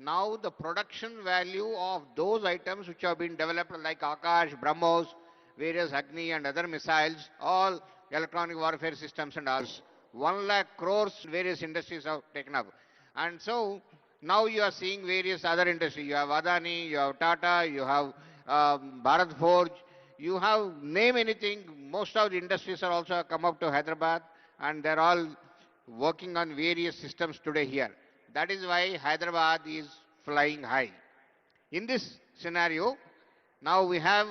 now the production value of those items which have been developed like Akash, BrahMos, various Agni and other missiles, all electronic warfare systems and all, 1 lakh crores various industries have taken up. And so now you are seeing various other industries. You have Adani, you have Tata, you have Bharat Forge, you have name anything. Most of the industries are also come up to Hyderabad and they're all working on various systems today here. That is why Hyderabad is flying high. In this scenario, now we have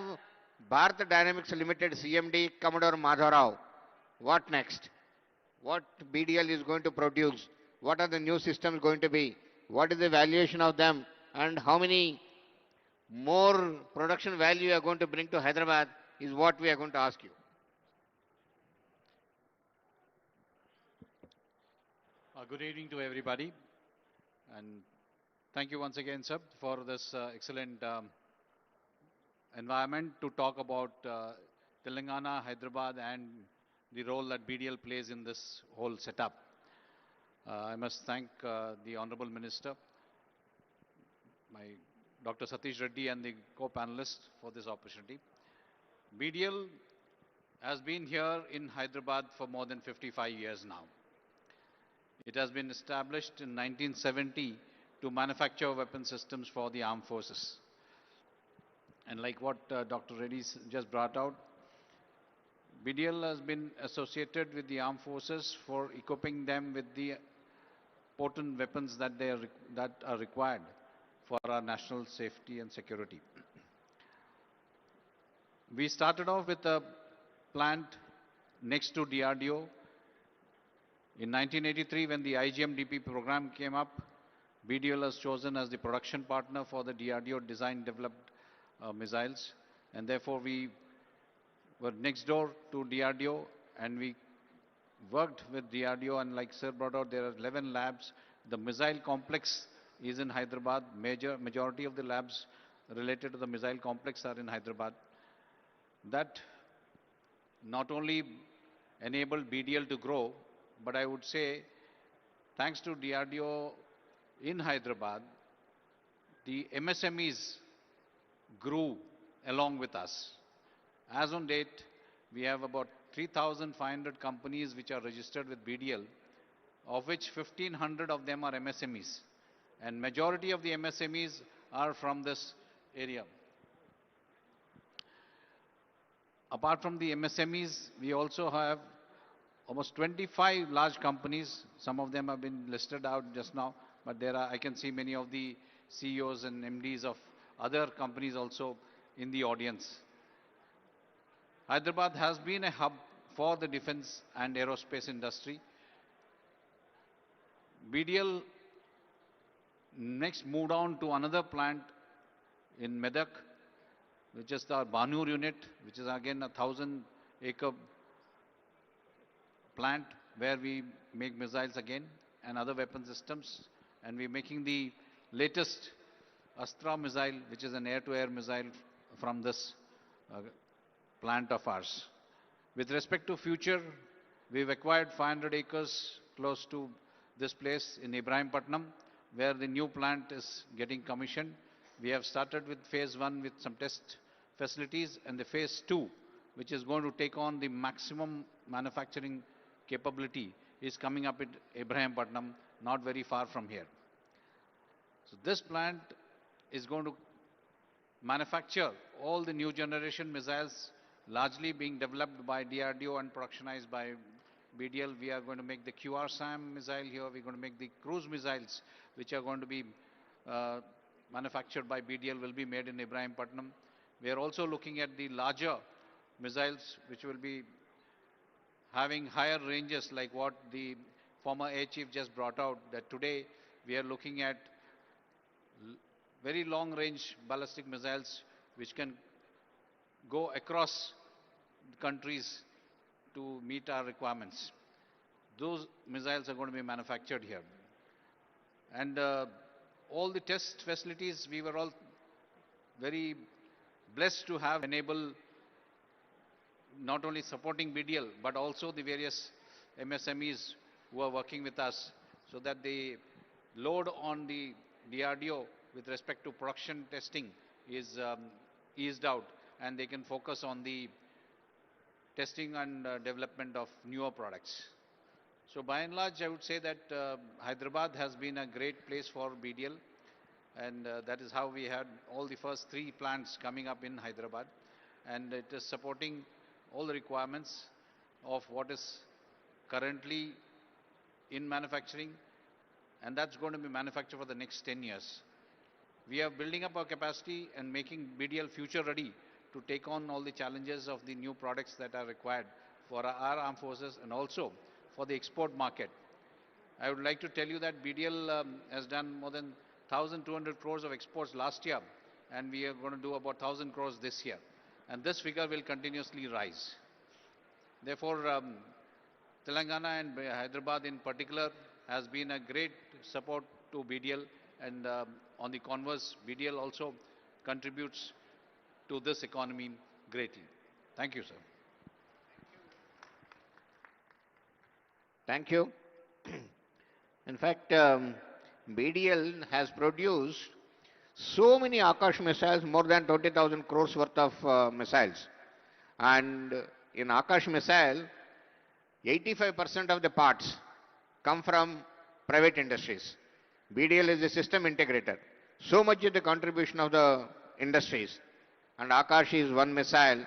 Bharat Dynamics Limited CMD Commodore Madhavrao. What next? What BDL is going to produce? What are the new systems going to be? What is the valuation of them? And how many more production value you are going to bring to Hyderabad is what we are going to ask you. Good evening to everybody, and thank you once again, sir, for this excellent environment to talk about Telangana, Hyderabad, and the role that BDL plays in this whole setup. I must thank the Honorable Minister, my Dr. Satish Reddy, and the co-panelists for this opportunity. BDL has been here in Hyderabad for more than 55 years now. It has been established in 1970 to manufacture weapon systems for the armed forces. And like what Dr. Reddy just brought out, BDL has been associated with the armed forces for equipping them with the potent weapons that are required for our national safety and security. We started off with a plant next to DRDO. In 1983, when the IGM-DP program came up, BDL was chosen as the production partner for the DRDO design-developed missiles, and therefore we were next door to DRDO, and we worked with DRDO, and like Sir brought out, there are 11 labs. The missile complex is in Hyderabad. Majority of the labs related to the missile complex are in Hyderabad. That not only enabled BDL to grow, but I would say, thanks to DRDO in Hyderabad, the MSMEs grew along with us. As on date, we have about 3,500 companies which are registered with BDL, of which 1,500 of them are MSMEs. And majority of the MSMEs are from this area. Apart from the MSMEs, we also have almost 25 large companies. Some of them have been listed out just now, but there are, I can see many of the CEOs and MDs of other companies also in the audience. Hyderabad has been a hub for the defense and aerospace industry. BDL next moved on to another plant in Medak, which is the Banur unit, which is again a 1,000-acre plant where we make missiles again and other weapon systems. And we're making the latest Astra missile, which is an air-to-air missile from this plant of ours. With respect to future, we've acquired 500 acres close to this place in Ibrahimpatnam, where the new plant is getting commissioned. We have started with phase 1 with some test facilities, and the phase 2, which is going to take on the maximum manufacturing capability, is coming up at Ibrahimpatnam, not very far from here. So this plant is going to manufacture all the new generation missiles, largely being developed by DRDO and productionized by BDL. We are going to make the QR-SAM missile here. We're going to make the cruise missiles, which are going to be manufactured by BDL, will be made in Ibrahimpatnam. We are also looking at the larger missiles, which will be having higher ranges, like what the former Air Chief just brought out, that today we are looking at very long-range ballistic missiles which can go across countries to meet our requirements. Those missiles are going to be manufactured here. And all the test facilities, we were all very blessed to have enable not only supporting BDL, but also the various MSMEs who are working with us, so that the load on the DRDO with respect to production testing is eased out, and they can focus on the testing and development of newer products. So by and large, I would say that Hyderabad has been a great place for BDL, and that is how we had all the first 3 plants coming up in Hyderabad, and it is supporting all the requirements of what is currently in manufacturing, and that's going to be manufactured for the next 10 years. We are building up our capacity and making BDL future ready to take on all the challenges of the new products that are required for our armed forces and also for the export market. I would like to tell you that BDL has done more than 1,200 crores of exports last year, and we are going to do about 1,000 crores this year. And this figure will continuously rise. Therefore, Telangana and Hyderabad in particular has been a great support to BDL, and on the converse, BDL also contributes to this economy greatly. Thank you, sir. Thank you. In fact, BDL has produced so many Akash missiles, more than 20,000 crores worth of missiles. And in Akash missile, 85% of the parts come from private industries. BDL is a system integrator. So much is the contribution of the industries. And Akash is one missile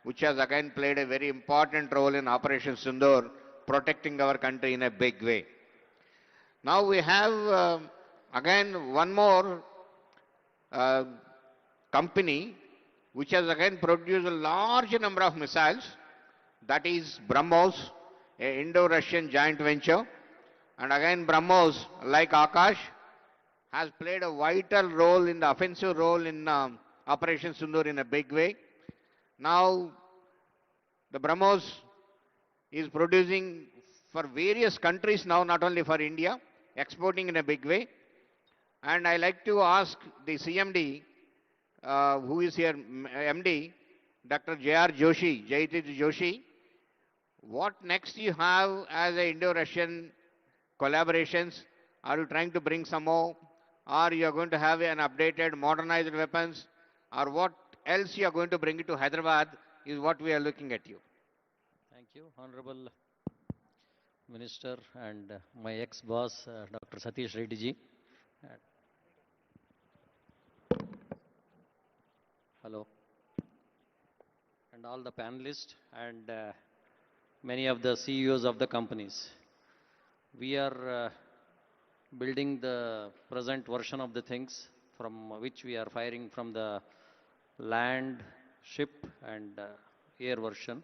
which has again played a very important role in Operation Sindoor, protecting our country in a big way. Now we have again one more company which has again produced a large number of missiles, that is BrahMos, a Indo-Russian joint venture. And again BrahMos, like Akash, has played a vital role in the offensive role in Operation Sindoor in a big way. Now the BrahMos is producing for various countries now, not only for India, exporting in a big way. And I like to ask the CMD, who is here, MD, Dr. J.R. Joshi, Jaitit Joshi, what next you have as a Indo-Russian collaborations? Are you trying to bring some more? Or you are going to have an updated, modernized weapons? Or what else you are going to bring it to Hyderabad is what we are looking at you. Thank you, Honorable Minister and my ex-boss, Dr. Satish Reddy ji. Hello. And all the panelists and many of the CEOs of the companies. We are building the present version of the things from which we are firing from the land, ship and air version.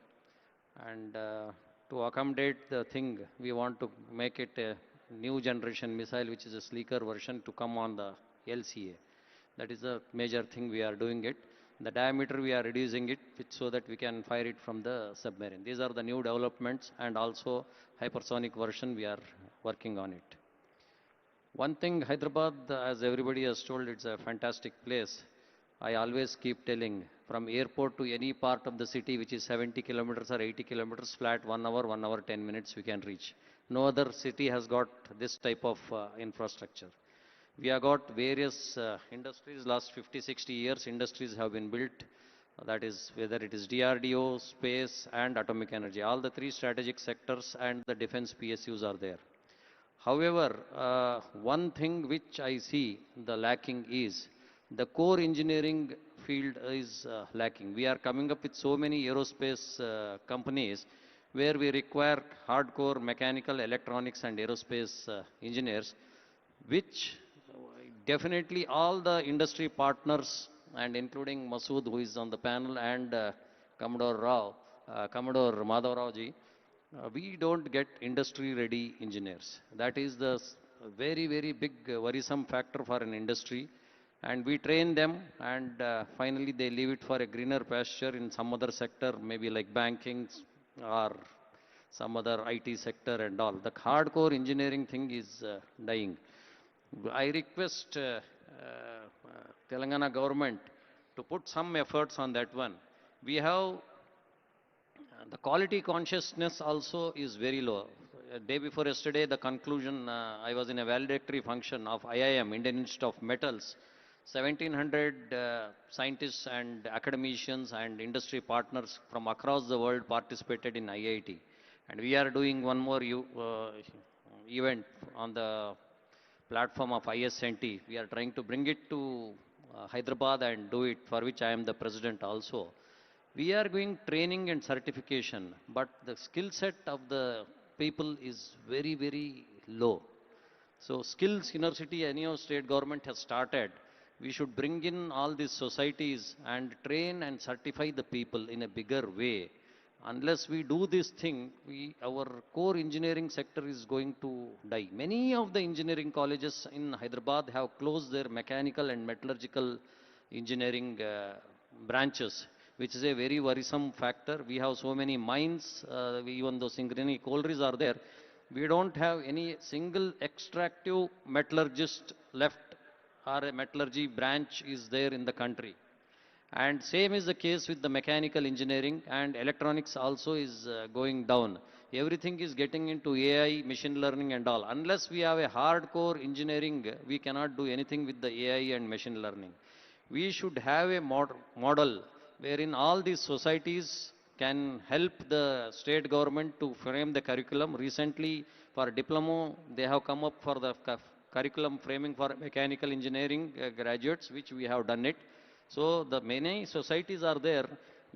And to accommodate the thing, we want to make it a new generation missile, which is a sleeker version to come on the LCA. That is the major thing we are doing it. The diameter we are reducing it so that we can fire it from the submarine. These are the new developments, and also hypersonic version we are working on it. One thing, Hyderabad, as everybody has told, it's a fantastic place. I always keep telling, from airport to any part of the city which is 70 kilometers or 80 kilometers flat, 1 hour, 10 minutes we can reach. No other city has got this type of infrastructure. We have got various industries, last 50, 60 years, industries have been built. That is, whether it is DRDO, space and atomic energy. All the 3 strategic sectors and the defense PSUs are there. However, one thing which I see the lacking is the core engineering field is lacking. We are coming up with so many aerospace companies where we require hardcore mechanical, electronics and aerospace engineers, which definitely all the industry partners and including Masood, who is on the panel, and Commodore Madhav Rao ji, we don't get industry ready engineers. That is the very, very big worrisome factor for an industry. And we train them, and finally they leave it for a greener pasture in some other sector, maybe like banking or some other IT sector and all. The hardcore engineering thing is dying. I request Telangana government to put some efforts on that one. We have the quality consciousness also is very low. day before yesterday, the conclusion, I was in a valedictory function of IIM, Indian Institute of Metals. 1700 scientists and academicians and industry partners from across the world participated in IIT. And we are doing one more event on the platform of ISNT. We are trying to bring it to Hyderabad and do it, for which I am the president also. We are doing training and certification, but the skill set of the people is very, very low. So skills university, any of state government has started. We should bring in all these societies and train and certify the people in a bigger way. Unless we do this thing, our core engineering sector is going to die. Many of the engineering colleges in Hyderabad have closed their mechanical and metallurgical engineering branches, which is a very worrisome factor. We have so many mines, even though Singareni collieries are there, we don't have any single extractive metallurgist left, or a metallurgy branch is there in the country. And same is the case with the mechanical engineering, and electronics also is going down. Everything is getting into AI, machine learning and all. Unless we have a hardcore engineering, we cannot do anything with the AI and machine learning. We should have a model wherein all these societies can help the state government to frame the curriculum. Recently, for diploma, they have come up for the curriculum framing for mechanical engineering graduates, which we have done it. So the many societies are there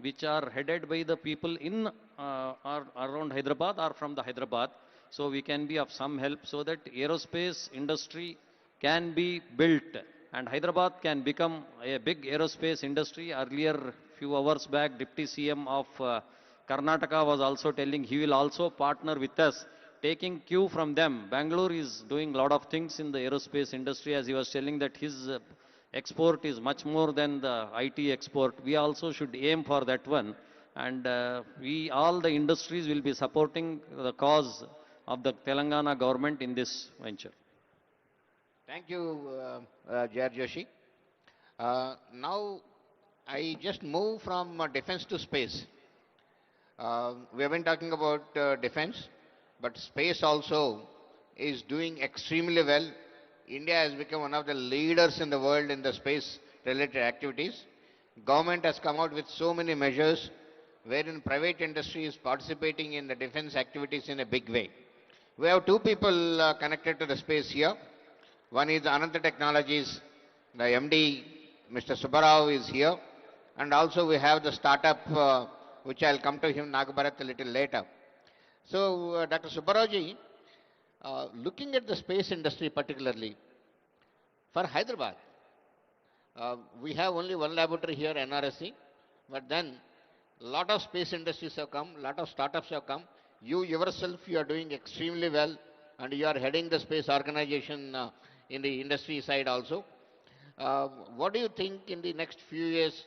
which are headed by the people in or around Hyderabad or from the Hyderabad. So we can be of some help so that aerospace industry can be built and Hyderabad can become a big aerospace industry. Earlier, few hours back, Deputy CM of Karnataka was also telling he will also partner with us, taking cue from them. Bangalore is doing a lot of things in the aerospace industry, as he was telling that his export is much more than the IT export. We also should aim for that one. And all the industries will be supporting the cause of the Telangana government in this venture. Thank you, J.R. Joshi. Now, I just move from defense to space. We have been talking about defense, but space also is doing extremely well. India has become one of the leaders in the world in the space related activities. Government has come out with so many measures wherein private industry is participating in the defense activities in a big way. We have two people connected to the space here. One is Ananta Technologies, the MD, Mr. Subbarao is here. And also we have the startup, which I'll come to him, Nagabharat, a little later. So, Dr. Subbarao ji, looking at the space industry particularly, for Hyderabad, we have only one laboratory here, NRSC, but then a lot of space industries have come, a lot of startups have come. You yourself, you are doing extremely well, and you are heading the space organization in the industry side also. What do you think in the next few years,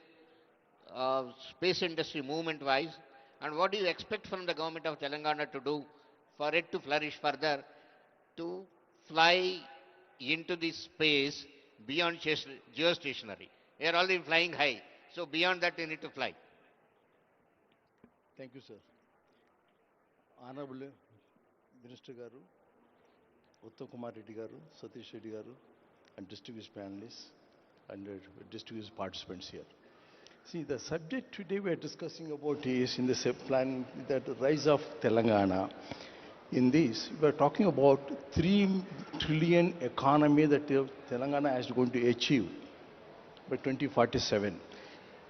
space industry movement wise, and what do you expect from the government of Telangana to do for it to flourish further, to fly into the space beyond geostationary? We are already flying high, so beyond that we need to fly. Thank you, sir. Honorable Minister Garu, Uttam Kumar Reddy Garu, Satish Reddy Garu, and distinguished panelists and distinguished participants here. See, the subject today we are discussing about is in the plan that rise of Telangana. In this, we are talking about 3 trillion economy that Telangana is going to achieve by 2047.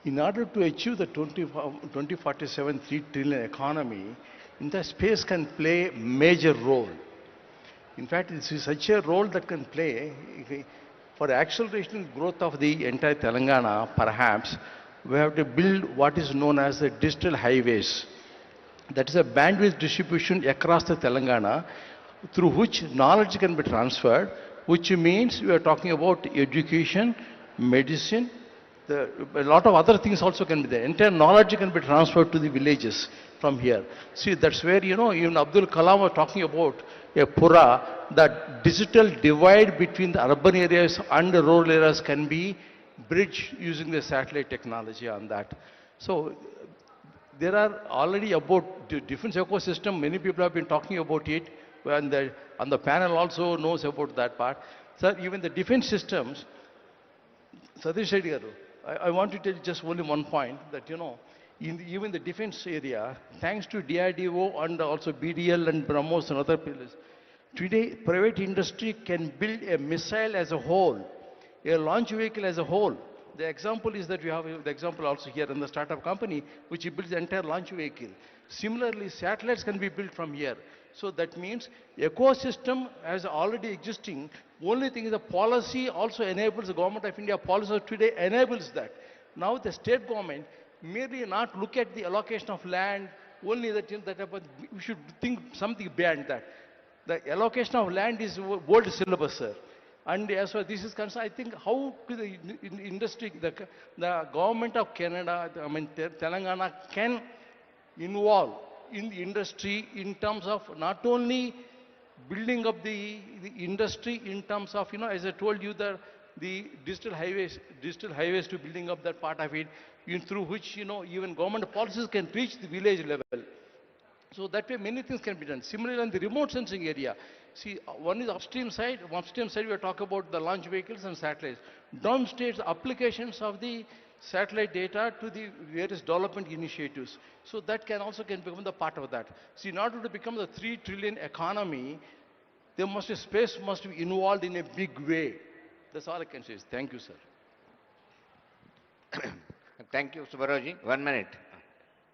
In order to achieve the 2047 3 trillion economy, in the space can play major role. In fact, this is such a role that can play for acceleration growth of the entire Telangana. Perhaps we have to build what is known as the digital highways. That is a bandwidth distribution across the Telangana through which knowledge can be transferred, which means we are talking about education, medicine, a lot of other things also can be there. Entire knowledge can be transferred to the villages from here. See, that's where, even Abdul Kalam was talking about a Pura, that digital divide between the urban areas and the rural areas can be bridged using the satellite technology on that. So, there are already about the defense ecosystem, many people have been talking about it. and the panel also knows about that part. Sir, even the defense systems, Satish Reddy garu, I want to tell you just only one point that, even the defense area, thanks to DRDO and also BDL and BrahMos and other pillars, today private industry can build a missile as a whole, a launch vehicle as a whole. The example is that we have the example also here in the startup company, which builds the entire launch vehicle. Similarly, satellites can be built from here. So that means ecosystem as already existing. Only thing is the policy also enables, the government of India policy today enables that. Now the state government merely not look at the allocation of land, only that, but we should think something beyond that. The allocation of land is world syllabus, sir. And as far as this is concerned, I think how to the industry, the government of Canada, Telangana can involve in the industry in terms of not only building up the industry in terms of, as I told you, the digital highways to building up that part of it, through which, even government policies can reach the village level. So that way many things can be done. Similarly, in the remote sensing area, see, one is upstream side. Upstream side, we are talking about the launch vehicles and satellites. Downstream applications of the satellite data to the various development initiatives. So that can become the part of that. See, in order to become the 3 trillion economy, space must be involved in a big way. That's all I can say. Thank you, sir. Thank you, Subaraji. 1 minute.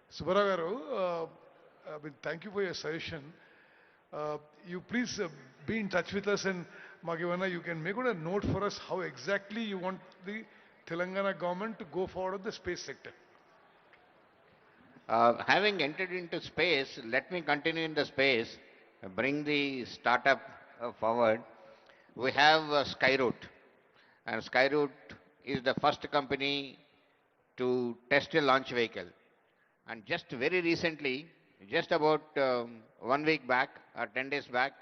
Subara garu, thank you for your suggestion. You please be in touch with us, and Magivana, you can make a note for us how exactly you want the Telangana government to go forward with the space sector. Having entered into space, let me continue in the space, bring the startup forward. We have Skyroot, and Skyroot is the first company to test a launch vehicle. And just very recently, just about 1 week back or 10 days back,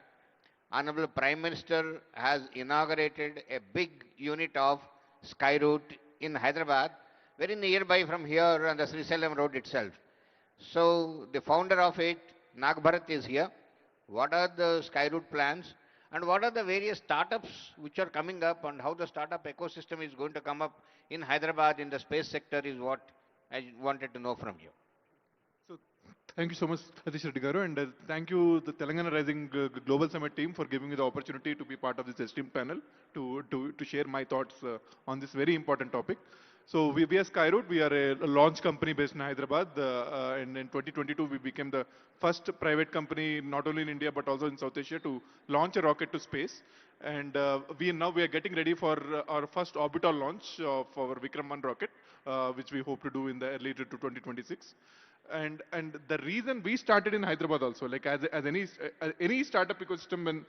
Honorable Prime Minister has inaugurated a big unit of Skyroot in Hyderabad, very nearby from here on the Srisalem road itself. So the founder of it, Nagbharat, is here. What are the Skyroot plans and what are the various startups which are coming up, and how the startup ecosystem is going to come up in Hyderabad in the space sector is what I wanted to know from you. So, thank you so much, Satish Reddy garu, and thank you, the Telangana Rising Global Summit team, for giving me the opportunity to be part of this esteemed panel to share my thoughts on this very important topic. So, we are Skyroot. We are a launch company based in Hyderabad, and in 2022 we became the first private company, not only in India but also in South Asia, to launch a rocket to space. And we are getting ready for our first orbital launch of our Vikram 1 rocket, which we hope to do in the early to 2026. And the reason we started in Hyderabad also, like as any startup ecosystem, when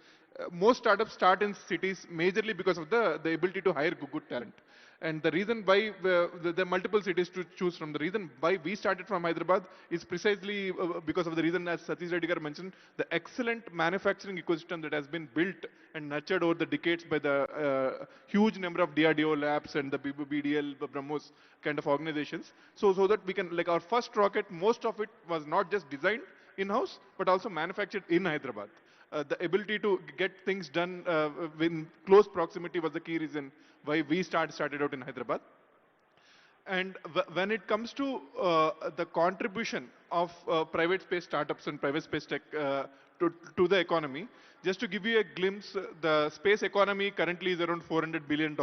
most startups start in cities majorly because of the ability to hire good talent. And the reason why there are multiple cities to choose from, the reason why we started from Hyderabad is precisely because of the reason, as Satish Reddy garu mentioned, the excellent manufacturing ecosystem that has been built and nurtured over the decades by the huge number of DRDO labs and the BDL, BrahMos kind of organizations. So that we can, like our first rocket, most of it was not just designed in-house, but also manufactured in Hyderabad. The ability to get things done in close proximity was the key reason why we started out in Hyderabad. And when it comes to the contribution of private space startups and private space tech to the economy, just to give you a glimpse, the space economy currently is around $400 billion,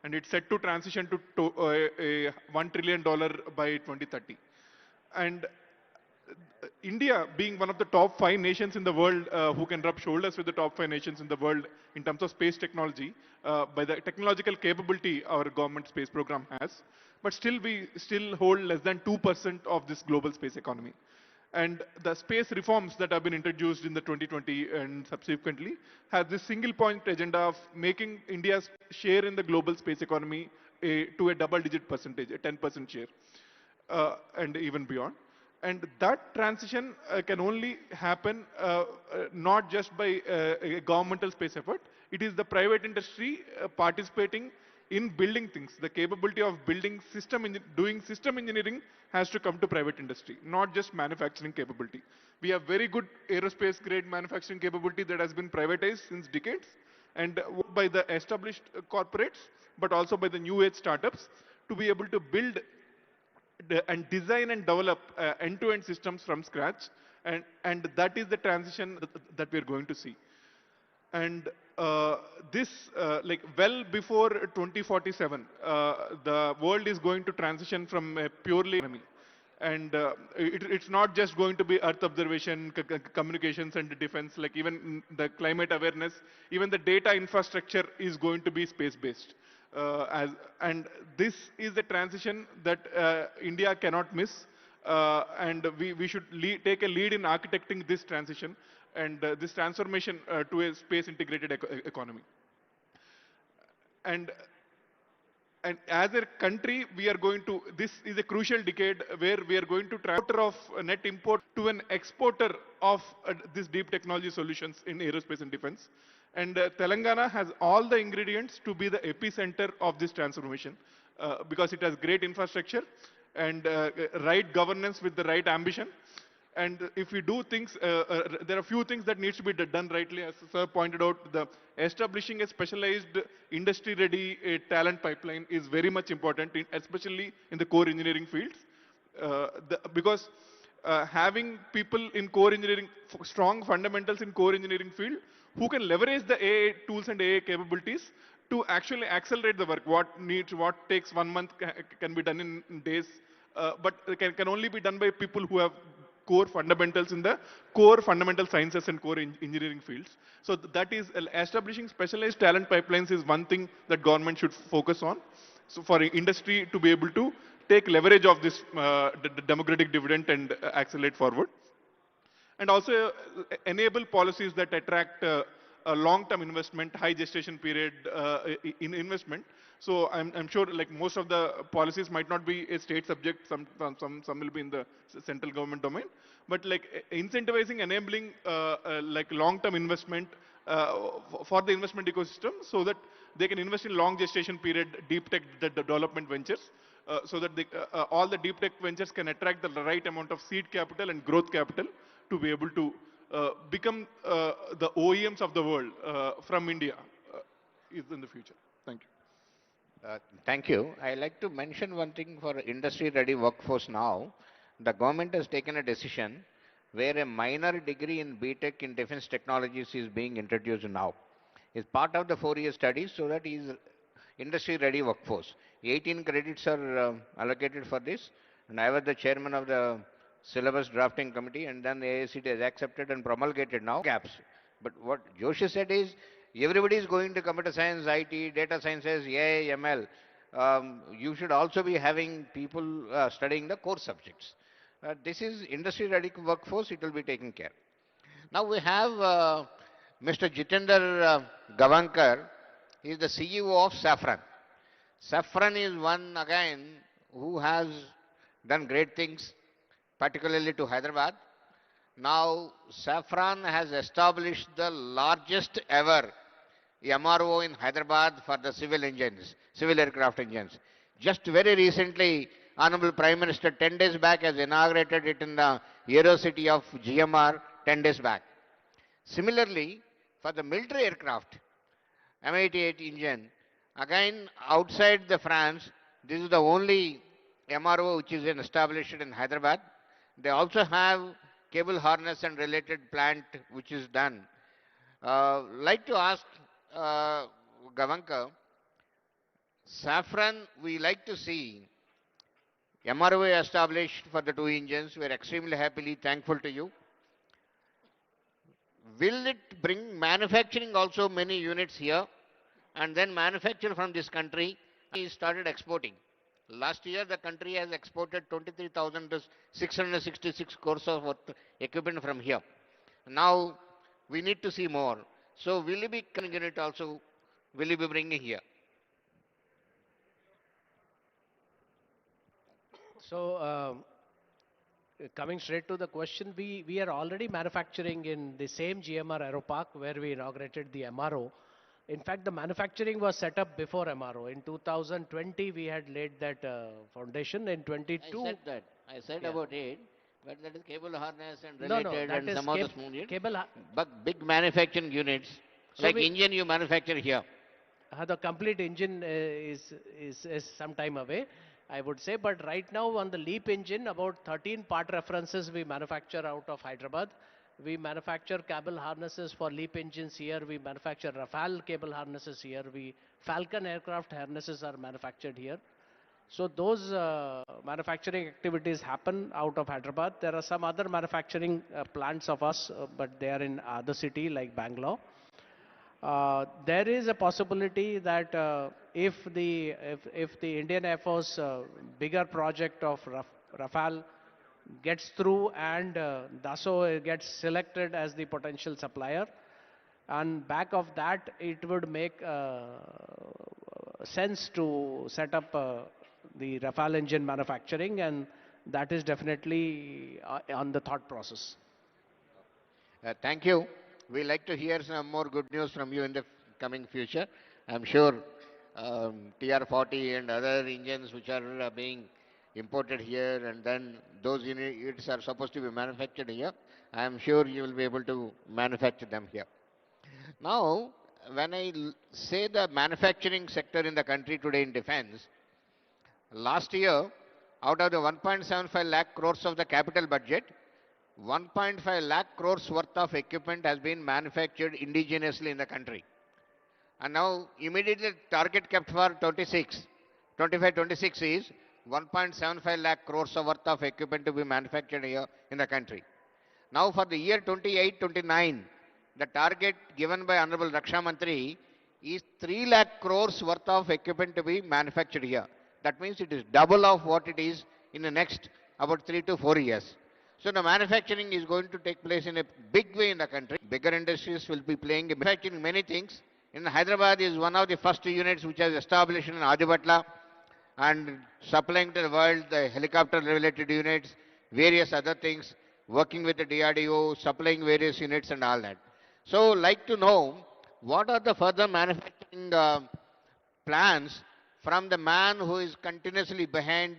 and it's set to transition to a $1 trillion by 2030. And India, being one of the top 5 nations in the world who can rub shoulders with the top 5 nations in the world in terms of space technology, by the technological capability our government space program has, but still we hold less than 2% of this global space economy. And the space reforms that have been introduced in the 2020 and subsequently have this single point agenda of making India's share in the global space economy to a double-digit percentage, a 10% share, and even beyond. And that transition can only happen not just by a governmental space effort. It is the private industry participating in building things. The capability of building doing system engineering has to come to private industry, not just manufacturing capability. We have very good aerospace grade manufacturing capability that has been privatized since decades, and by the established corporates, but also by the new age startups, to be able to build and design and develop end-to-end systems from scratch, and that is the transition that we're going to see. And this, like well before 2047, the world is going to transition from a purely economy. And it's not just going to be Earth observation, communications and defense, like even the climate awareness, even the data infrastructure is going to be space-based. And this is the transition that India cannot miss. And we should take a lead in architecting this transition and this transformation to a space integrated economy. And as a country, we are going to, this is a crucial decade where we are going to transfer of net import to an exporter of these deep technology solutions in aerospace and defense. And Telangana has all the ingredients to be the epicenter of this transformation because it has great infrastructure and right governance with the right ambition. And if we do things, there are a few things that needs to be done rightly. As Sir pointed out, the establishing a specialized industry-ready talent pipeline is very much important, especially in the core engineering fields. Because having people in core engineering, strong fundamentals in core engineering field, who can leverage the AI tools and AI capabilities to actually accelerate the work. What takes 1 month can be done in days, but can only be done by people who have core fundamentals in the core fundamental sciences and core engineering fields. So that is establishing specialized talent pipelines is one thing that government should focus on. So for industry to be able to take leverage of this democratic dividend and accelerate forward. And also enable policies that attract a long-term investment, high gestation period in investment. So I'm sure like most of the policies might not be a state subject, some will be in the central government domain, but like incentivizing, enabling like long-term investment for the investment ecosystem so that they can invest in long gestation period, deep tech development ventures, so that all the deep tech ventures can attract the right amount of seed capital and growth capital to be able to become the OEMs of the world from India is in the future. Thank you. Thank you. I like to mention one thing for industry-ready workforce now. The government has taken a decision where a minor degree in BTech in defense technologies is being introduced now. It's part of the 4-year study so that is industry-ready workforce. 18 credits are allocated for this, and I was the chairman of the syllabus drafting committee, and then the AICT has accepted and promulgated now gaps. But what Joshi said is, everybody is going to computer science, IT, data sciences, AI, ML. You should also be having people studying the core subjects. This is industry-ready workforce, it will be taken care. Now we have Mr. Jitender Gavankar. He is the CEO of Safran. Safran is one again who has done great things, particularly to Hyderabad. Now Safran has established the largest ever MRO in Hyderabad for the civil engines, civil aircraft engines. Just very recently, Honorable Prime Minister 10 days back has inaugurated it in the Aero City of GMR 10 days back. Similarly, for the military aircraft, M88 engine, again outside the France, this is the only MRO which is established in Hyderabad. They also have cable harness and related plant which is done. Like to ask Gavankar, Safran, we like to see MRO established for the 2 engines. We are extremely happily thankful to you. Will it bring manufacturing also many units here and then manufacture from this country? He started exporting. Last year the country has exported 23,666 crores of equipment from here. Now we need to see more. So will you be coming in it also? Will you be bringing here? So, coming straight to the question, we are already manufacturing in the same GMR Aeropark where we inaugurated the MRO. In fact, the manufacturing was set up before MRO. In 2020, we had laid that foundation. In I 22, said that. I said yeah. about it, but that is cable harness and No, no, related that and is some of the small units. cable. But big manufacturing units, So like we, engine you manufacture here. the complete engine is some time away, I would say. But right now on the LEAP engine, about 13 part references we manufacture out of Hyderabad. We manufacture cable harnesses for LEAP engines here. We manufacture Rafale cable harnesses here. We Falcon aircraft harnesses are manufactured here. So those manufacturing activities happen out of Hyderabad. There are some other manufacturing plants of us, but they are in other city like Bangalore. There is a possibility that if the Indian Air Force bigger project of Rafale gets through and Dassault gets selected as the potential supplier, and back of that it would make sense to set up the Rafale engine manufacturing, and that is definitely on the thought process. Thank you. We like to hear some more good news from you in the coming future. I'm sure TR-40 and other engines which are being imported here, and then those units are supposed to be manufactured here. I'm sure you will be able to manufacture them here. Now, when I say the manufacturing sector in the country today in defense, last year, out of the 1.75 lakh crores of the capital budget, 1.5 lakh crores worth of equipment has been manufactured indigenously in the country. And now immediately target kept for 25-26 is 1.75 lakh crores worth of equipment to be manufactured here in the country. Now for the year 28-29, the target given by Honorable Raksha Mantri is 3 lakh crores worth of equipment to be manufactured here. That means it is double of what it is in the next about 3 to 4 years. So the manufacturing is going to take place in a big way in the country. Bigger industries will be playing manufacturing many things. In Hyderabad is one of the first units which has established in Adibatla and supplying to the world the helicopter related units, various other things, working with the DRDO, supplying various units and all that. So like to know what are the further manufacturing plans from the man who is continuously behind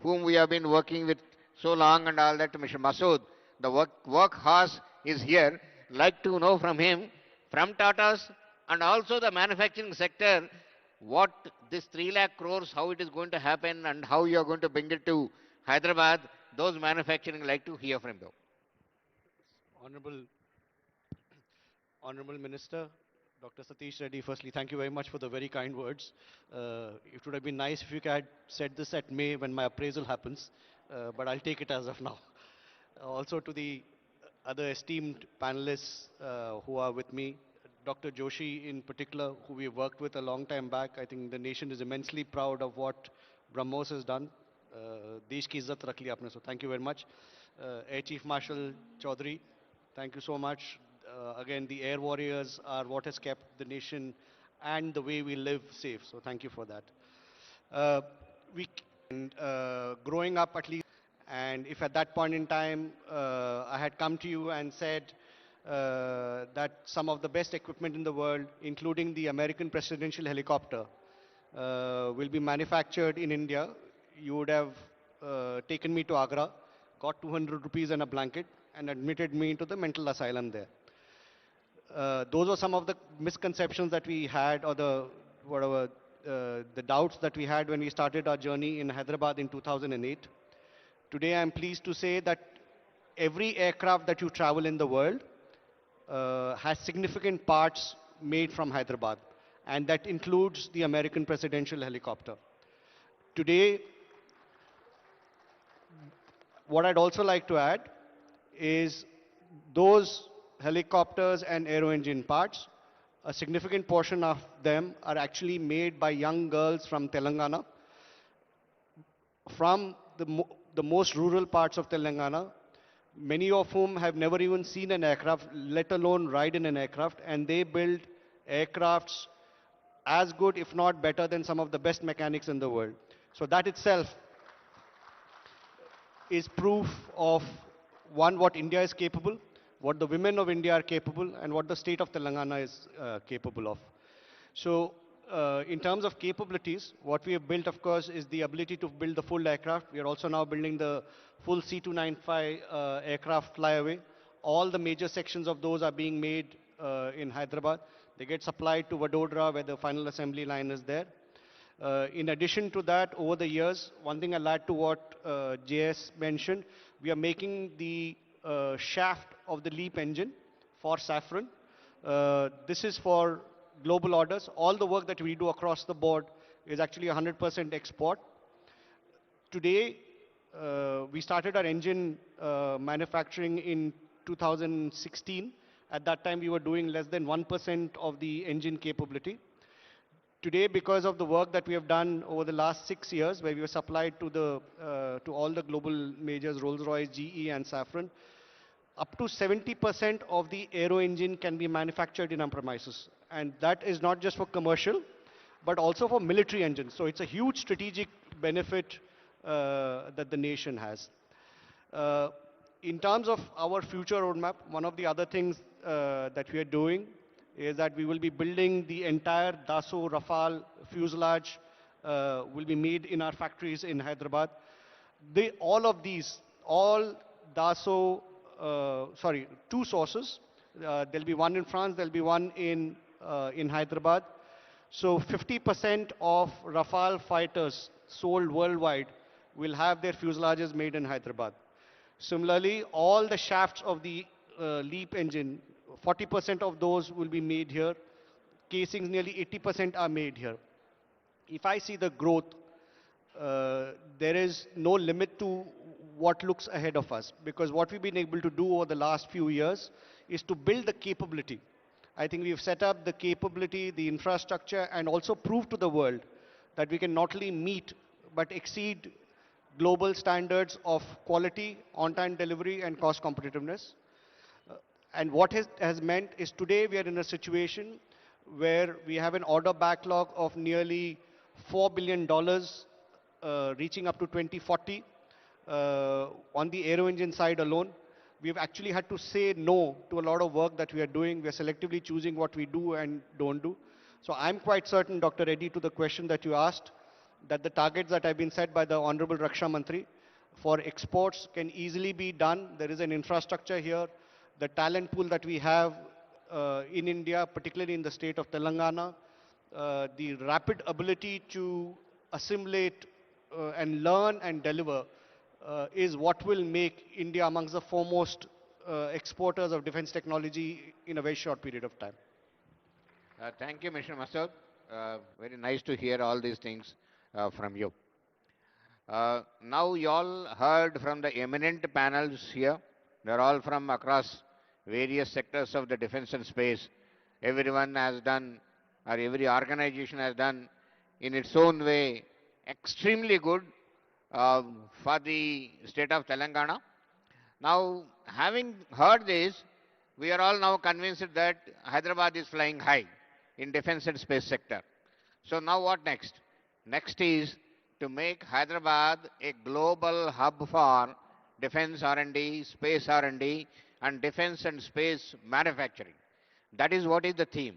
whom we have been working with so long and all that, Mr. Masood, the workhorse is here. Like to know from him, from Tata's and also the manufacturing sector, what this 3 lakh crores, how it is going to happen and how you are going to bring it to Hyderabad, those manufacturing like to hear from you. Honorable, Honorable Minister, Dr. Satish Reddy, firstly, thank you very much for the very kind words. It would have been nice if you had said this at May when my appraisal happens, but I'll take it as of now. Also to the other esteemed panelists who are with me, Dr. Joshi in particular, who we worked with a long time back. I think the nation is immensely proud of what BrahMos has done. Desh ki izzat rakh liya aapne, so thank you very much. Air Chief Marshal Chaudhary, thank you so much. Again, the air warriors are what has kept the nation and the way we live safe, so thank you for that. Growing up at least, and if at that point in time I had come to you and said that some of the best equipment in the world, including the American presidential helicopter, will be manufactured in India, you would have taken me to Agra, got 200 rupees and a blanket, and admitted me into the mental asylum there. Those were some of the misconceptions that we had, or the doubts that we had when we started our journey in Hyderabad in 2008. Today I am pleased to say that every aircraft that you travel in the world has significant parts made from Hyderabad, and that includes the American presidential helicopter. Today, what I'd also like to add is those helicopters and aero engine parts, a significant portion of them are actually made by young girls from Telangana, from the most rural parts of Telangana, many of whom have never even seen an aircraft, let alone ride in an aircraft, and they build aircrafts as good, if not better, than some of the best mechanics in the world. So that itself is proof of, one, what India is capable, what the women of India are capable, and what the state of Telangana is capable of. So in terms of capabilities, what we have built, of course, is the ability to build the full aircraft. We are also now building the full C295 aircraft flyaway. All the major sections of those are being made in Hyderabad. They get supplied to Vadodara, where the final assembly line is there. In addition to that, over the years, one thing I'll add to what JS mentioned, we are making the shaft of the LEAP engine for Safran. This is for global orders. All the work that we do across the board is actually 100% export. Today, we started our engine manufacturing in 2016. At that time, we were doing less than 1% of the engine capability. Today, because of the work that we have done over the last 6 years, where we were supplied to all the global majors, Rolls-Royce, GE, and Safran, up to 70% of the aero engine can be manufactured in our premises. And that is not just for commercial, but also for military engines. So it's a huge strategic benefit that the nation has. In terms of our future roadmap, one of the other things that we are doing is that we will be building the entire Dassault Rafale fuselage will be made in our factories in Hyderabad. All Dassault, two sources. There'll be one in France, there'll be one in Hyderabad. So 50% of Rafale fighters sold worldwide will have their fuselages made in Hyderabad. Similarly, all the shafts of the LEAP engine, 40% of those will be made here. Casings, nearly 80% are made here. If I see the growth, there is no limit to what looks ahead of us, because what we've been able to do over the last few years is to build the capability. I think we've set up the capability, the infrastructure, and also prove to the world that we can not only meet but exceed global standards of quality, on-time delivery, and cost competitiveness. And what has meant is today we are in a situation where we have an order backlog of nearly $4 billion, reaching up to 2040. On the aero engine side alone, we've actually had to say no to a lot of work that we are doing. We are selectively choosing what we do and don't do. So I'm quite certain, Dr. Reddy, to the question that you asked, that the targets that have been set by the Honorable Raksha Mantri for exports can easily be done. There is an infrastructure here. The talent pool that we have in India, particularly in the state of Telangana, the rapid ability to assimilate and learn and deliver is what will make India amongst the foremost exporters of defense technology in a very short period of time. Thank you, Mr. Masood. Very nice to hear all these things from you. Now you all heard from the eminent panels here. They're all from across various sectors of the defense and space. Everyone has done, or every organization has done in its own way, extremely good for the state of Telangana. Now, having heard this, we are all now convinced that Hyderabad is flying high in defense and space sector. So now what next? Next is to make Hyderabad a global hub for defense R&D, space R&D, and defense and space manufacturing. That is what is the theme.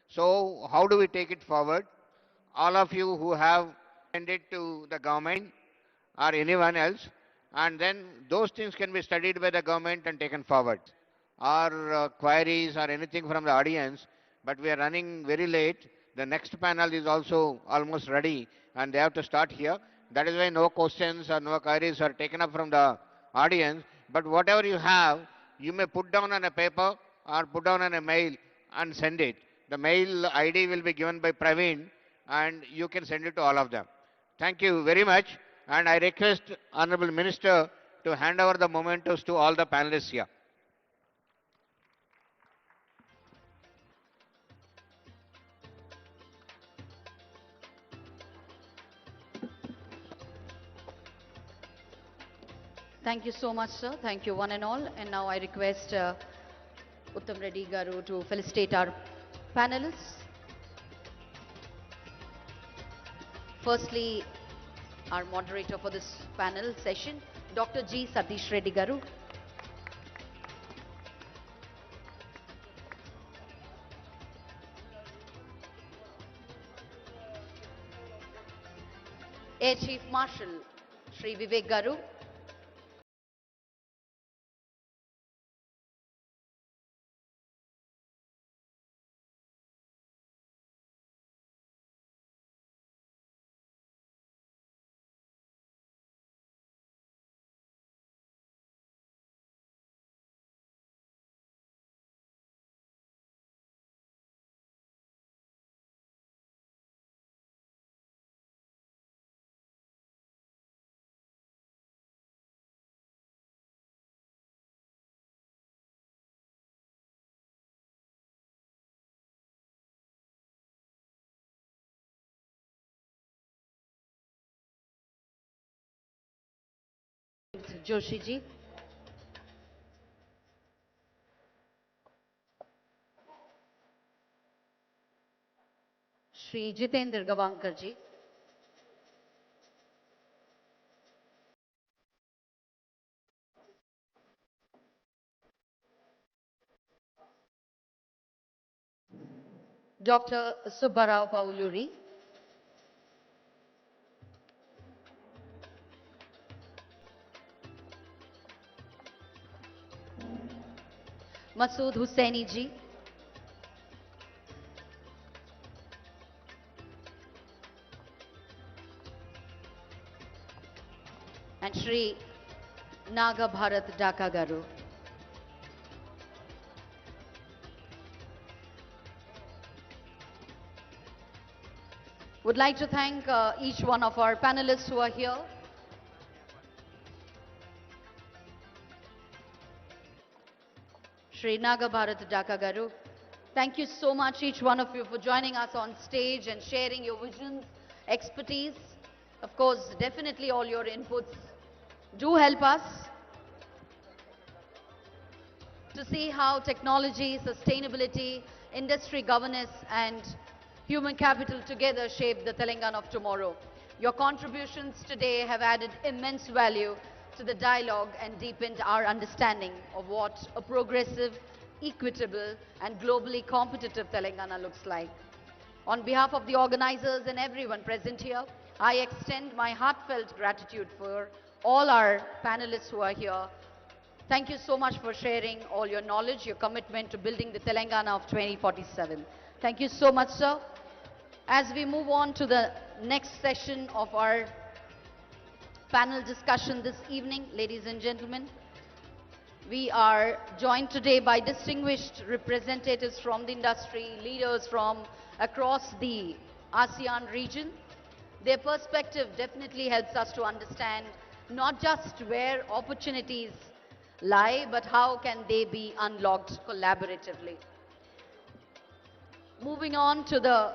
So how do we take it forward? All of you who have sent it to the government or anyone else, and then those things can be studied by the government and taken forward. Or queries or anything from the audience, but we are running very late. The next panel is also almost ready, and they have to start here. That is why no questions or no queries are taken up from the audience. But whatever you have, you may put down on a paper or put down on a mail and send it. The mail ID will be given by Praveen, and you can send it to all of them. Thank you very much. And I request Honorable Minister to hand over the mementos to all the panelists here. Thank you so much, sir. Thank you, one and all. And now I request Uttam Reddy Garu to felicitate our panelists. Firstly, our moderator for this panel session, Dr. G. Satish Reddy Garu. Air Chief Marshal Shri Vivek Garu, Joshi ji, Shri Jitendra Gavankar ji, Dr. Subbarao Pauluri, Masood Hussaini ji, and Shri Naga Bharat Dhaka Garu. Would like to thank each one of our panelists who are here. Shri Naga Bharat Dhaka Garu. Thank you so much, each one of you, for joining us on stage and sharing your visions, expertise. Of course, definitely all your inputs do help us to see how technology, sustainability, industry governance and human capital together shape the Telangana of tomorrow. Your contributions today have added immense value to the dialogue and deepened our understanding of what a progressive, equitable and globally competitive Telangana looks like. On behalf of the organizers and everyone present here, I extend my heartfelt gratitude for all our panelists who are here. Thank you so much for sharing all your knowledge, your commitment to building the Telangana of 2047. Thank you so much, sir. As we move on to the next session of our panel discussion this evening, ladies and gentlemen, we are joined today by distinguished representatives from the industry, leaders from across the ASEAN region. Their perspective definitely helps us to understand not just where opportunities lie, but how can they be unlocked collaboratively. Moving on to the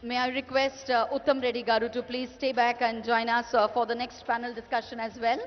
May I request Uttam Reddy Garu to please stay back and join us for the next panel discussion as well.